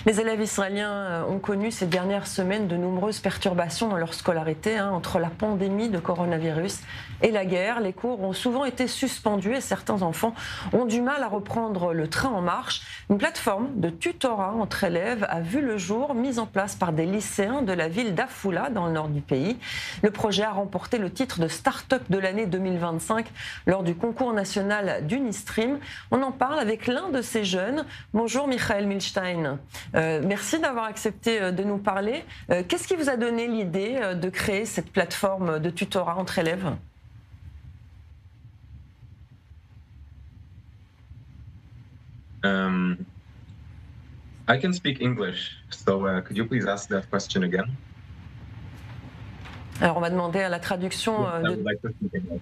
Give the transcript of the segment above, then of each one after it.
Les élèves israéliens ont connu ces dernières semaines de nombreuses perturbations dans leur scolarité. Entre la pandémie de coronavirus et la guerre, les cours ont souvent été suspendus et certains enfants ont du mal à reprendre le train en marche. Une plateforme de tutorat entre élèves a vu le jour, mise en place par des lycéens de la ville d'Afula dans le nord du pays. Le projet a remporté le titre de Start-up de l'année 2025 lors du concours national d'Unistream. On en parle avec l'un de ces jeunes. Bonjour Michael Milstein. Merci d'avoir accepté de nous parler. Qu'est-ce qui vous a donné l'idée de créer cette plateforme de tutorat entre élèves ? I can speak English, so could you please ask that question again? Alors on va demander à la traduction Yes, I would like to speak English.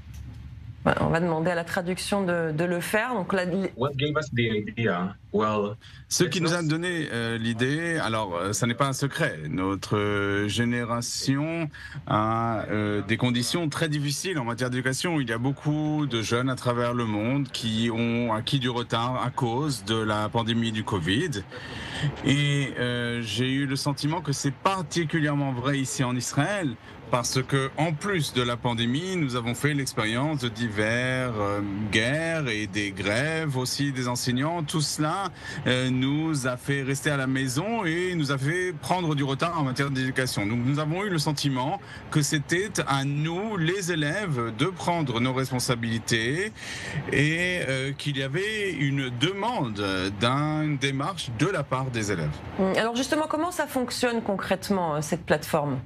on va demander à la traduction de le faire. Donc What gave us the idea? Well, Ce it's qui nous a not- donné l'idée, alors ça n'est pas un secret, notre génération a des conditions très difficiles en matière d'éducation. Il y a beaucoup de jeunes à travers le monde qui ont acquis du retard à cause de la pandémie du Covid. Et j'ai eu le sentiment que c'est particulièrement vrai ici en Israël, parce que en plus de la pandémie, nous avons fait l'expérience de divers guerres et des grèves aussi des enseignants. Tout cela nous a fait rester à la maison et nous a fait prendre du retard en matière d'éducation. Donc nous avons eu le sentiment que c'était à nous, les élèves, de prendre nos responsabilités et qu'il y avait une demande d'une démarche de la part des élèves. Alors justement, comment ça fonctionne concrètement, cette plateforme ?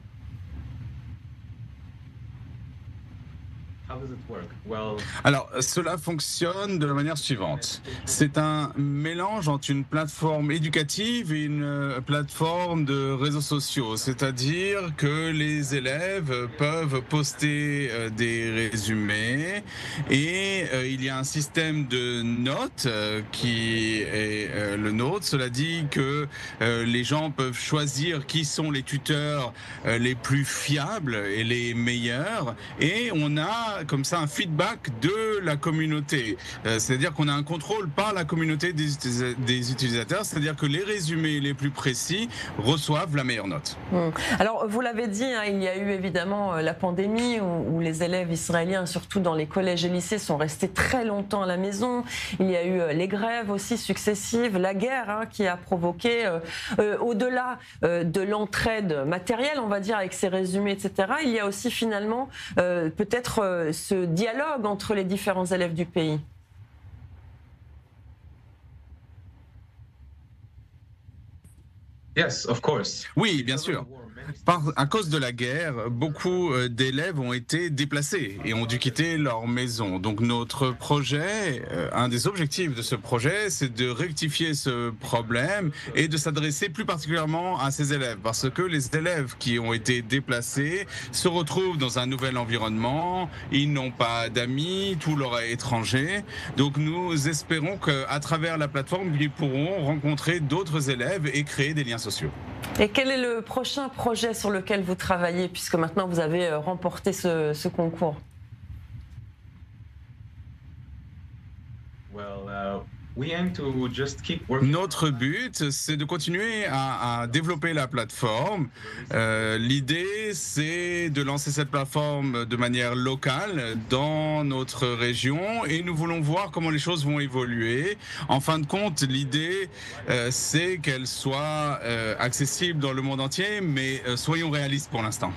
How does it work? Well, Alors, cela fonctionne de la manière suivante. C'est un mélange entre une plateforme éducative et une plateforme de réseaux sociaux. C'est-à-dire que les élèves peuvent poster des résumés et il y a un système de notes qui est le nôtre. Cela dit que les gens peuvent choisir qui sont les tuteurs les plus fiables et les meilleurs. Et on a comme ça un feedback de la communauté. C'est-à-dire qu'on a un contrôle par la communauté des utilisateurs, c'est-à-dire que les résumés les plus précis reçoivent la meilleure note. Alors, vous l'avez dit, il y a eu évidemment la pandémie où les élèves israéliens, surtout dans les collèges et lycées, sont restés très longtemps à la maison. Il y a eu les grèves aussi successives, la guerre qui a provoqué, au-delà de l'entraide matérielle, on va dire, avec ces résumés, etc., il y a aussi finalement peut-être ce dialogue entre les différents élèves du pays. yes, of course. Oui, bien sûr. À cause de la guerre, beaucoup d'élèves ont été déplacés et ont dû quitter leur maison. Donc notre projet, un des objectifs de ce projet, c'est de rectifier ce problème et de s'adresser plus particulièrement à ces élèves. Parce que les élèves qui ont été déplacés se retrouvent dans un nouvel environnement, ils n'ont pas d'amis, tout leur est étranger. Donc nous espérons qu'à travers la plateforme, ils pourront rencontrer d'autres élèves et créer des liens sociaux. Et quel est le prochain projet sur lequel vous travaillez, puisque maintenant vous avez remporté ce concours ? Well, we aim to just keep working. Notre but, c'est de continuer à développer la plateforme. L'idée, c'est de lancer cette plateforme de manière locale dans notre région et nous voulons voir comment les choses vont évoluer. En fin de compte, l'idée, c'est qu'elle soit accessible dans le monde entier, mais soyons réalistes pour l'instant.